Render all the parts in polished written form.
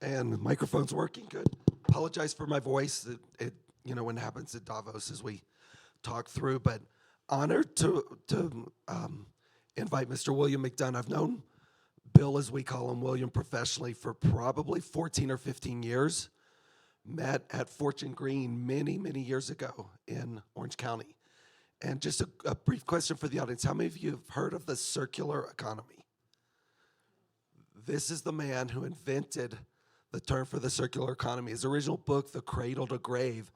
And the microphone's working good. Apologize for my voice. When it happens at Davos as we talk through, but honored to invite Mr. William McDonough. I've known Bill, as we call him, William, professionally for probably 14 or 15 years. Met at Fortune Green many, many years ago in Orange County. And just a brief question for the audience. How many of you have heard of the circular economy? This is the man who invented the term for the circular economy. His original book, The Cradle to Grave,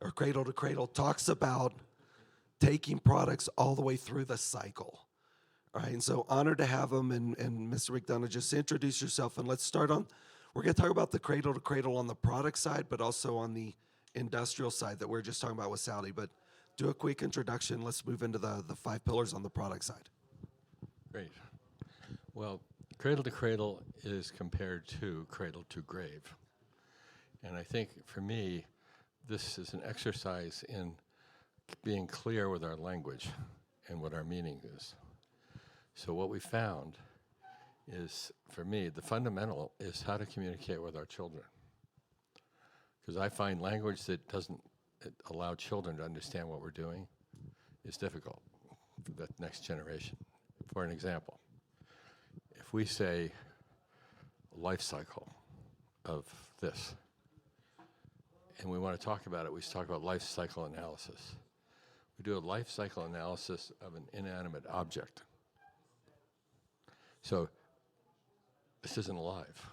or Cradle to Cradle, talks about taking products all the way through the cycle. All right, and so honored to have him, and Mr. McDonough, just introduce yourself, and let's start on, we're gonna talk about the cradle to cradle on the product side, but also on the industrial side that we are just talking about with Saudi. But do a quick introduction. Let's move into the 5 pillars on the product side. Great. Well, cradle to cradle is compared to cradle to grave. And I think for me, this is an exercise in being clear with our language and what our meaning is. So what we found is, for me, the fundamental is how to communicate with our children. Because I find language that doesn't allow children to understand what we're doing is difficult for the next generation. For an example, if we say life cycle of this, and we want to talk about it, we talk about life cycle analysis. We do a life cycle analysis of an inanimate object. So this isn't alive.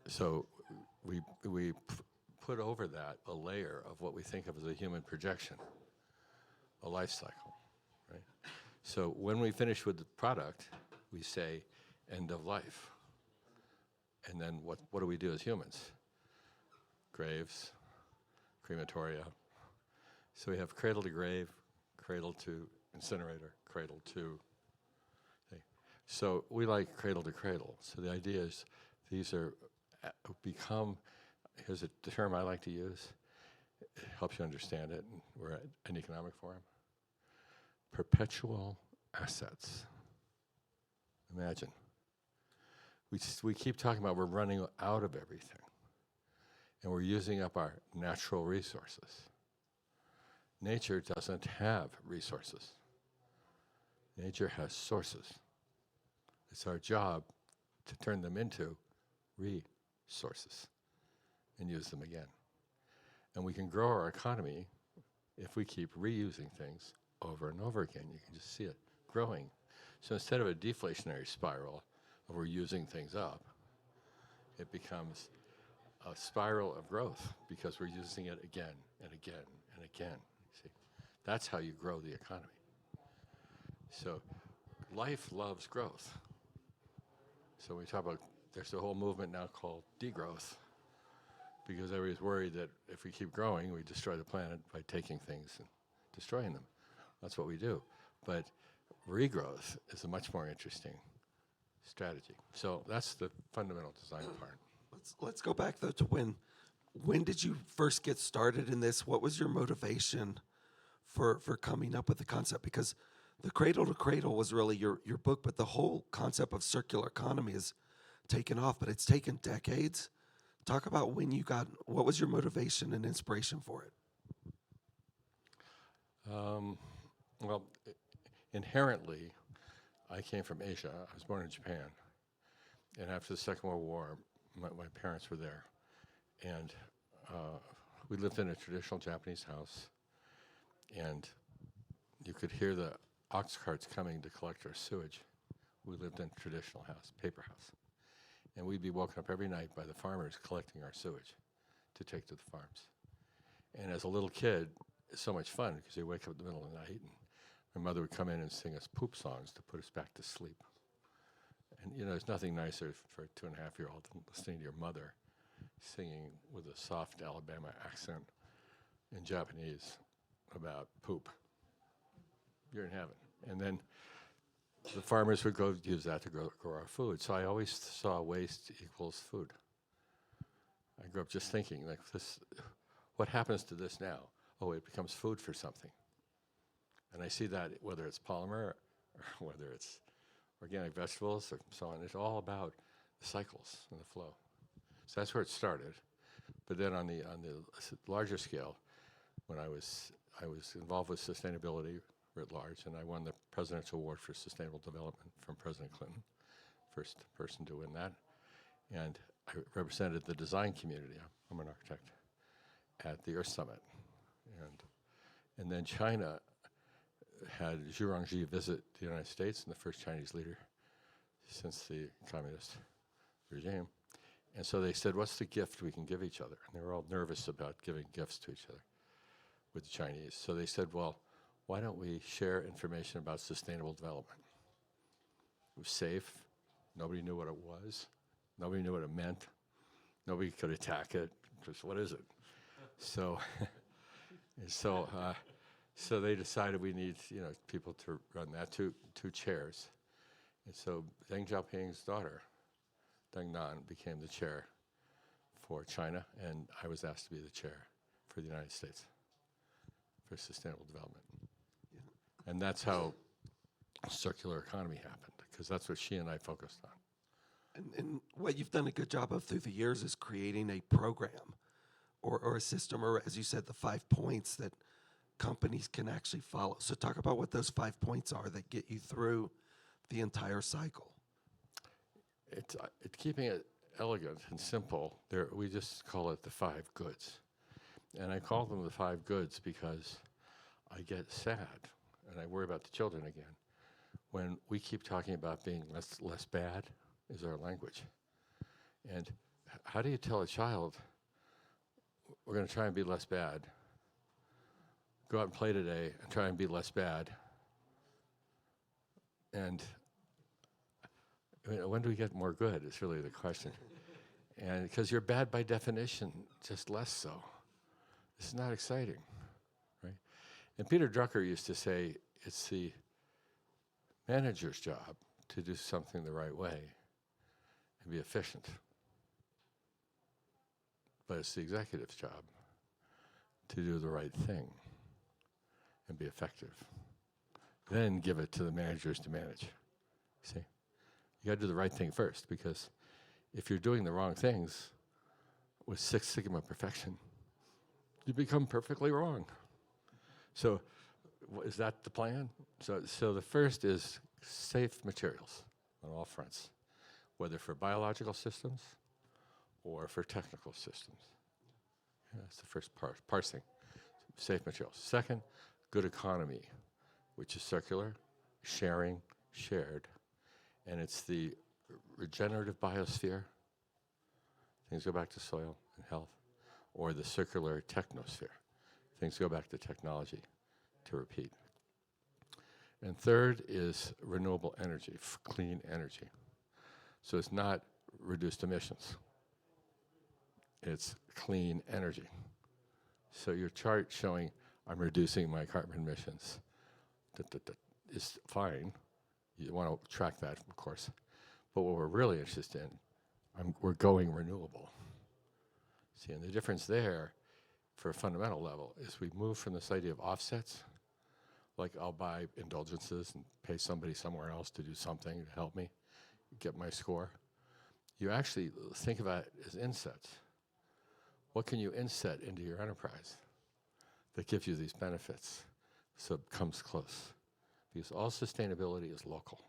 So we put over that a layer of what we think of as a human projection, a life cycle, right? So when we finish with the product, we say end of life. And then what do we do as humans? Graves, crematoria. So we have cradle to grave, cradle to incinerator, cradle to. So we like cradle to cradle. So the idea is these are become, here's a term I like to use. It helps you understand it. We're at an economic forum. Perpetual assets. Imagine. We keep talking about we're running out of everything. And we're using up our natural resources. Nature doesn't have resources. Nature has sources. It's our job to turn them into resources and use them again. And we can grow our economy if we keep reusing things over and over again. You can just see it growing. So instead of a deflationary spiral of we're using things up, it becomes a spiral of growth because we're using it again and again and again. See, that's how you grow the economy. So life loves growth. So we talk about, there's a whole movement now called degrowth, because everybody's worried that if we keep growing, we destroy the planet by taking things and destroying them. That's what we do. But regrowth is a much more interesting strategy. So that's the fundamental design part. Let's go back though to when did you first get started in this? What was your motivation for coming up with the concept? Because the Cradle to Cradle was really your book, but the whole concept of circular economy has taken off, but it's taken decades. Talk about what was your motivation and inspiration for it? Well, inherently, I came from Asia. I was born in Japan. And after the Second World War, my parents were there. And we lived in a traditional Japanese house. And you could hear the ox carts coming to collect our sewage. We lived in a traditional house, paper house. And we'd be woken up every night by the farmers collecting our sewage to take to the farms. And as a little kid, it's so much fun because you wake up in the middle of the night and my mother would come in and sing us poop songs to put us back to sleep. And there's nothing nicer for a 2.5-year-old than listening to your mother singing with a soft Alabama accent in Japanese about poop. You're in heaven. And then the farmers would go use that to grow our food. So I always saw waste equals food. I grew up just thinking, like, this, what happens to this now? Oh, it becomes food for something. And I see that whether it's polymer or whether it's organic vegetables or so on, it's all about cycles and the flow. So that's where it started. But then on the larger scale, when I was involved with sustainability writ large, and I won the Presidential Award for Sustainable Development from President Clinton, first person to win that. And I represented the design community. I'm an architect at the Earth Summit. And then China had Zhu Rongji visit the United States, and the first Chinese leader since the communist regime. And so they said, what's the gift we can give each other? And they were all nervous about giving gifts to each other with the Chinese. So they said, well, why don't we share information about sustainable development? It was safe. Nobody knew what it was. Nobody knew what it meant. Nobody could attack it. Just what is it? So, so they decided we need people to run that. Two chairs, and so Deng Xiaoping's daughter, Deng Nan, became the chair for China, and I was asked to be the chair for the United States for sustainable development. Yeah. And that's how circular economy happened, because that's what she and I focused on. And what you've done a good job of through the years is creating a program or a system, or as you said, the 5 points that companies can actually follow. So talk about what those 5 points are that get you through the entire cycle. It's keeping it elegant and simple. We just call it the 5 goods. And I call them the 5 goods because I get sad, and I worry about the children again, when we keep talking about being less bad is our language. And how do you tell a child, we're going to try and be less bad, go out and play today and try and be less bad, and when do we get more good is really the question. And because you're bad by definition, just less so. This is not exciting, right? And Peter Drucker used to say, it's the manager's job to do something the right way and be efficient. But it's the executive's job to do the right thing and be effective. Then give it to the managers to manage. See? You got to do the right thing first, because if you're doing the wrong things with Six Sigma perfection, you become perfectly wrong. So is that the plan? So the first is safe materials on all fronts, whether for biological systems or for technical systems. Yeah, that's the first parsing, safe materials. Second, good economy, which is circular, sharing, shared. And it's the regenerative biosphere, things go back to soil and health, or the circular technosphere, things go back to technology to repeat. And third is renewable energy, clean energy. So it's not reduced emissions, it's clean energy. So your chart showing I'm reducing my carbon emissions is fine. You want to track that, of course. But what we're really interested in, we're going renewable. See, and the difference there, for a fundamental level, is we move from this idea of offsets, like I'll buy indulgences and pay somebody somewhere else to do something to help me get my score. You actually think about it as insets. What can you inset into your enterprise that gives you these benefits so it comes close? Because all sustainability is local.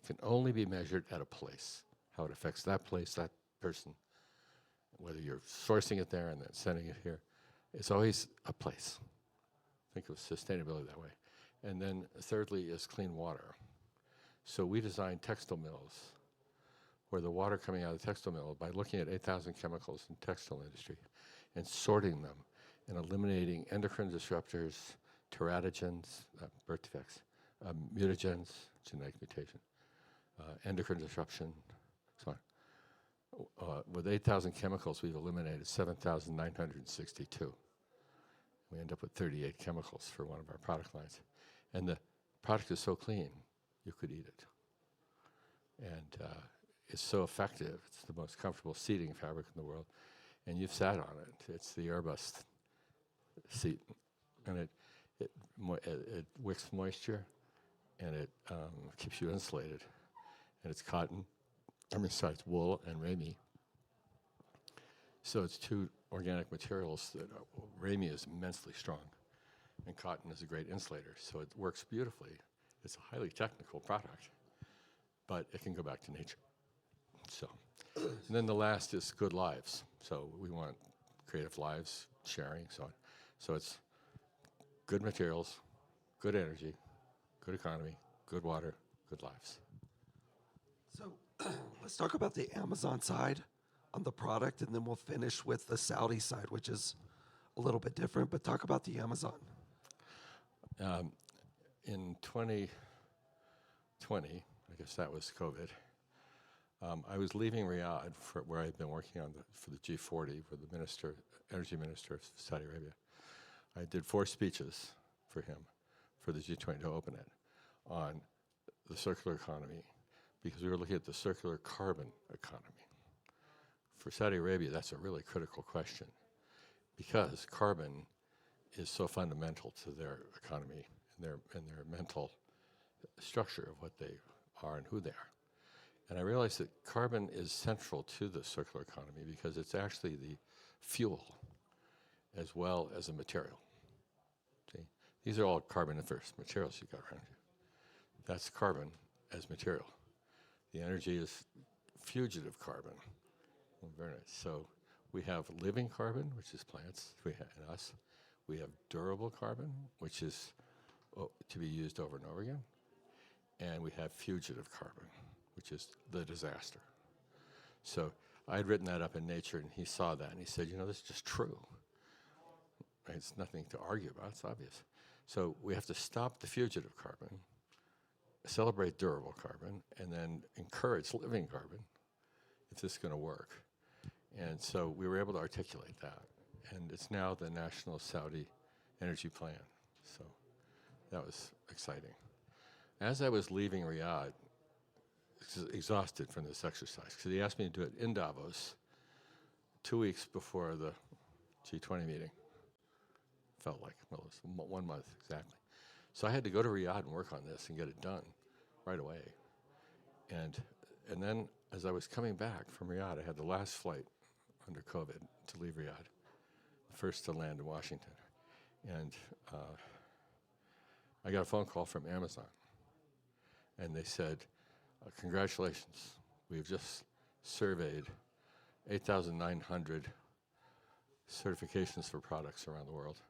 It can only be measured at a place, how it affects that place, that person, whether you're sourcing it there and then sending it here. It's always a place. Think of sustainability that way. And then thirdly is clean water. So we designed textile mills where the water coming out of the textile mill, by looking at 8,000 chemicals in the textile industry and sorting them and eliminating endocrine disruptors, teratogens, birth defects, mutagens, genetic mutation, endocrine disruption, so on. With 8,000 chemicals, we've eliminated 7,962. We end up with 38 chemicals for one of our product lines. And the product is so clean, you could eat it. And it's so effective. It's the most comfortable seating fabric in the world. And you've sat on it. It's the Airbus seat. And it wicks moisture, and it keeps you insulated. And it's cotton, besides wool and ramie. So it's two organic materials that ramie is immensely strong, and cotton is a great insulator. So it works beautifully. It's a highly technical product, but it can go back to nature. So, and then the last is good lives. So we want creative lives, sharing, so on. So it's good materials, good energy, good economy, good water, good lives. So let's talk about the Amazon side on the product, and then we'll finish with the Saudi side, which is a little bit different, but talk about the Amazon. In 2020, I guess that was COVID, I was leaving Riyadh where I had been working on for the G40 with the energy minister of Saudi Arabia. I did 4 speeches for him for the G20 to open it on the circular economy, because we were looking at the circular carbon economy. For Saudi Arabia, that's a really critical question, because carbon is so fundamental to their economy and their mental structure of what they are and who they are. And I realized that carbon is central to the circular economy because it's actually the fuel as well as a material. See? These are all carboniferous materials you got around you. That's carbon as material. The energy is fugitive carbon. Very nice. So we have living carbon, which is plants, and us. We have durable carbon, which is to be used over and over again. And we have fugitive carbon, which is the disaster. So I had written that up in Nature, and he saw that, and he said, this is just true. Right? It's nothing to argue about. It's obvious. So we have to stop the fugitive carbon, celebrate durable carbon, and then encourage living carbon if this is going to work. And so we were able to articulate that. And it's now the National Saudi Energy Plan. So that was exciting. As I was leaving Riyadh, exhausted from this exercise, because he asked me to do it in Davos 2 weeks before the G20 meeting. Felt like, well, it was 1 month exactly. So I had to go to Riyadh and work on this and get it done right away. And then as I was coming back from Riyadh, I had the last flight under COVID to leave Riyadh, first to land in Washington. And I got a phone call from Amazon. And they said, congratulations, we've just surveyed 8,900 certifications for products around the world.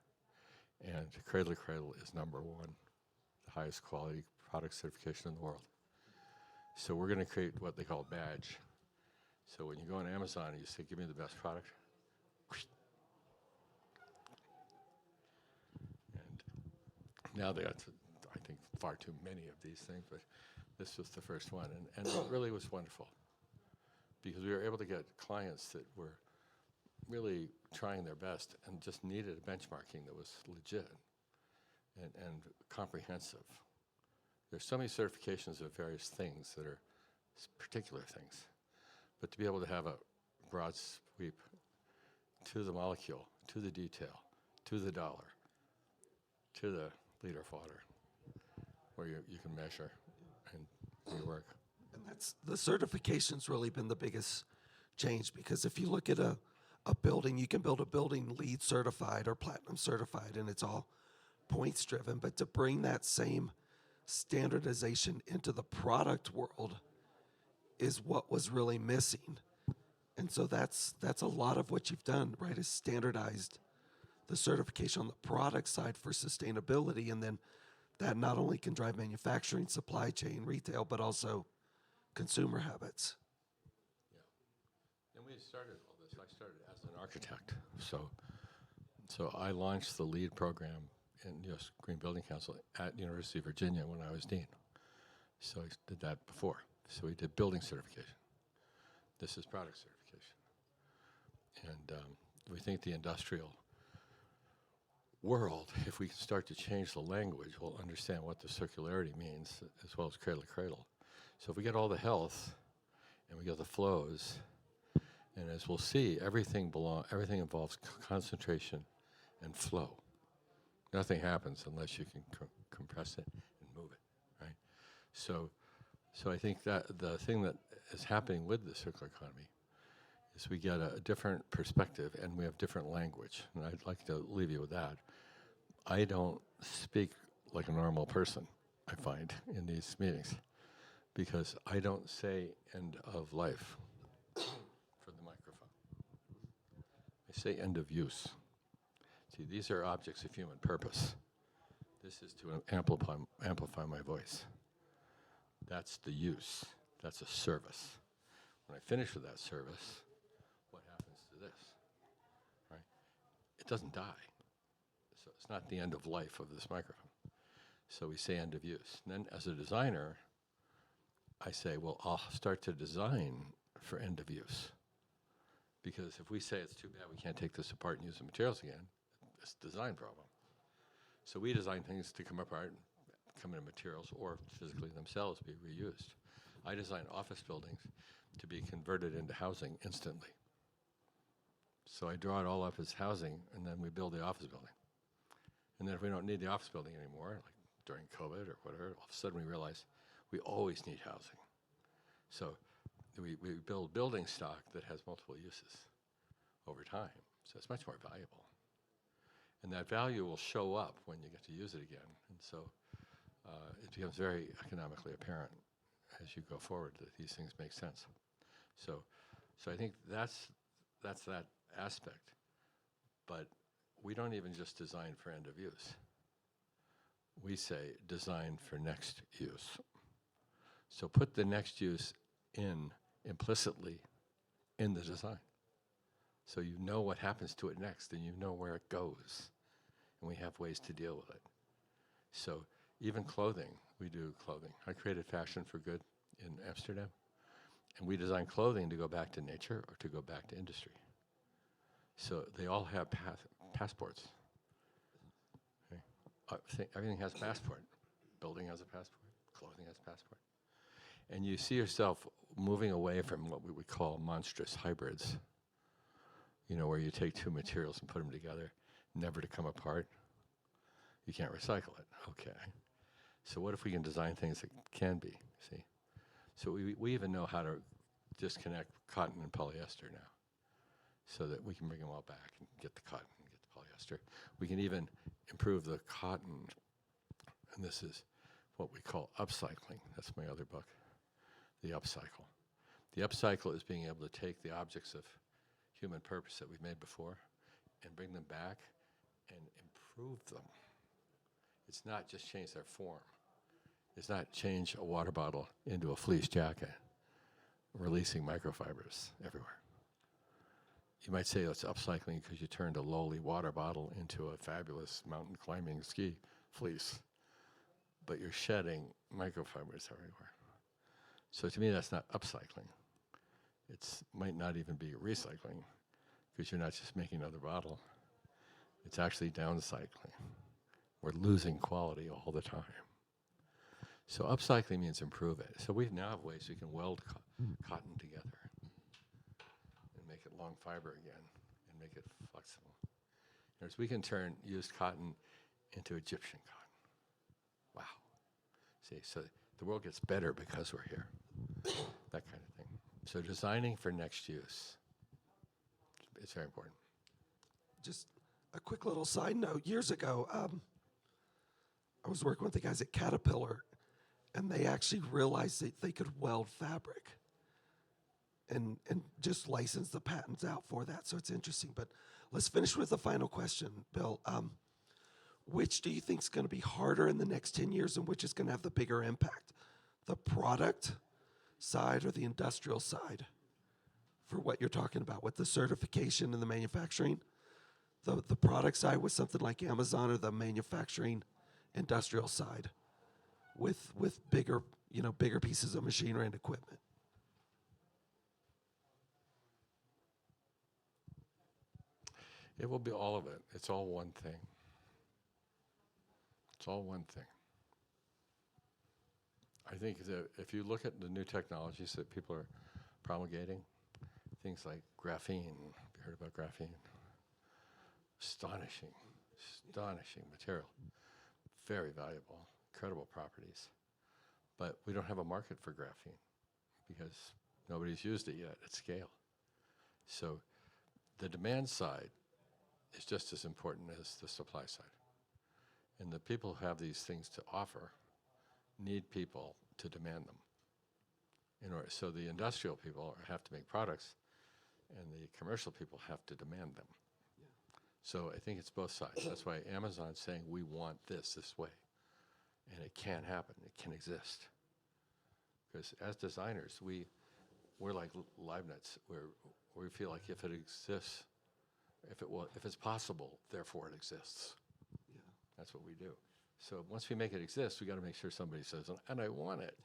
And Cradle to Cradle is #1, the highest quality product certification in the world. So we're going to create what they call a badge. So when you go on Amazon and you say, give me the best product, and now they got, I think, far too many of these things, but this was the first one. And it really was wonderful, because we were able to get clients that were really trying their best and just needed a benchmarking that was legit and comprehensive. There's so many certifications of various things that are particular things, but to be able to have a broad sweep to the molecule, to the detail, to the dollar, to the liter of water, where you can measure and do your work. And that's the certification's really been the biggest change, because if you look at a building, you can build a building LEED certified or platinum certified, and it's all points driven. But to bring that same standardization into the product world is what was really missing. And so that's a lot of what you've done, right? Is standardized the certification on the product side for sustainability, and then that not only can drive manufacturing, supply chain, retail, but also consumer habits. Yeah. And we started all this. I started as an architect. So I launched the LEED program in U.S. Green Building Council at University of Virginia when I was dean. So I did that before. So we did building certification. This is product certification. And we think the industrial world, if we can start to change the language, will understand what the circularity means, as well as cradle to cradle. So if we get all the health and we get the flows, and as we'll see, everything involves concentration and flow. Nothing happens unless you can compress it and move it, right? So I think that the thing that is happening with the circular economy is we get a different perspective and we have different language. And I'd like to leave you with that. I don't speak like a normal person, I find, in these meetings, because I don't say end of life for the microphone. I say end of use. See, these are objects of human purpose. This is to amplify my voice. That's the use. That's a service. When I finish with that service, what happens to this? Right? It doesn't die. So it's not the end of life of this microphone. So we say end of use. And then as a designer, I say, well, I'll start to design for end of use. Because if we say it's too bad we can't take this apart and use the materials again, it's a design problem. So we design things to come apart and come into materials or physically themselves be reused. I design office buildings to be converted into housing instantly. So I draw it all up as housing, and then we build the office building. And then if we don't need the office building anymore, like during COVID or whatever, all of a sudden we realize we always need housing. So we build building stock that has multiple uses over time. So it's much more valuable. And that value will show up when you get to use it again. And so it becomes very economically apparent as you go forward that these things make sense. So I think that's that aspect. But we don't even just design for end of use. We say design for next use. So put the next use in implicitly in the design. So you know what happens to it next and you know where it goes. And we have ways to deal with it. So even clothing, we do clothing. I created Fashion for Good in Amsterdam. And we design clothing to go back to nature or to go back to industry. So they all have passports. Okay. Everything has a passport. Building has a passport. Clothing has a passport. And you see yourself moving away from what we would call monstrous hybrids, you know, where you take two materials and put them together, never to come apart. You can't recycle it. Okay. So what if we can design things that can be, see? So we even know how to disconnect cotton and polyester now so that we can bring them all back and get the cotton and get the polyester. We can even improve the cotton, and this is what we call upcycling. That's my other book, The Upcycle. The upcycle is being able to take the objects of human purpose that we've made before and bring them back and improve them. It's not just change their form. It's not change a water bottle into a fleece jacket, releasing microfibers everywhere. You might say it's upcycling because you turned a lowly water bottle into a fabulous mountain climbing ski fleece, but you're shedding microfibers everywhere. So to me, that's not upcycling. It might not even be recycling because you're not just making another bottle. It's actually downcycling. We're losing quality all the time. So upcycling means improve it. So we now have ways we can weld cotton together and make it long fiber again and make it flexible. Whereas we can turn used cotton into Egyptian cotton. Wow. See, so the world gets better because we're here. That kind of thing. So designing for next use, it's very important. Just a quick little side note. Years ago, I was working with the guys at Caterpillar, and they actually realized that they could weld fabric and just license the patents out for that. So it's interesting. But let's finish with the final question, Bill. Which do you think is going to be harder in the next 10 years and which is going to have the bigger impact? The product side or the industrial side for what you're talking about with the certification and the manufacturing? The product side with something like Amazon or the manufacturing industrial side with bigger pieces of machinery and equipment? It will be all of it. It's all one thing. It's all one thing. I think that if you look at the new technologies that people are promulgating, things like graphene, have you heard about graphene? Astonishing material. Very valuable, incredible properties. But we don't have a market for graphene because Nobody's used it yet at scale. So the demand side is just as important as the supply side. And the people who have these things to offer need people to demand them. So the industrial people have to make products, and the commercial people have to demand them. Yeah. So I think it's both sides. That's why Amazon's saying, we want this way. And it can happen. It can exist. Because as designers, we're like Leibniz, where we feel like if it exists, if it's possible, therefore it exists. Yeah. That's what we do. So once we make it exist, we got to make sure somebody says, and I want it.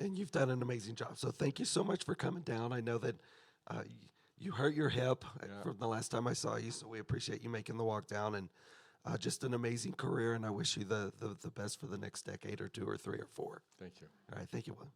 And you've done an amazing job. So thank you so much for coming down. I know that you hurt your hip from the last time I saw you, so we appreciate you making the walk down, and just an amazing career, and I wish you the best for the next decade or 2 or 3 or 4. Thank you. All right, thank you, Will.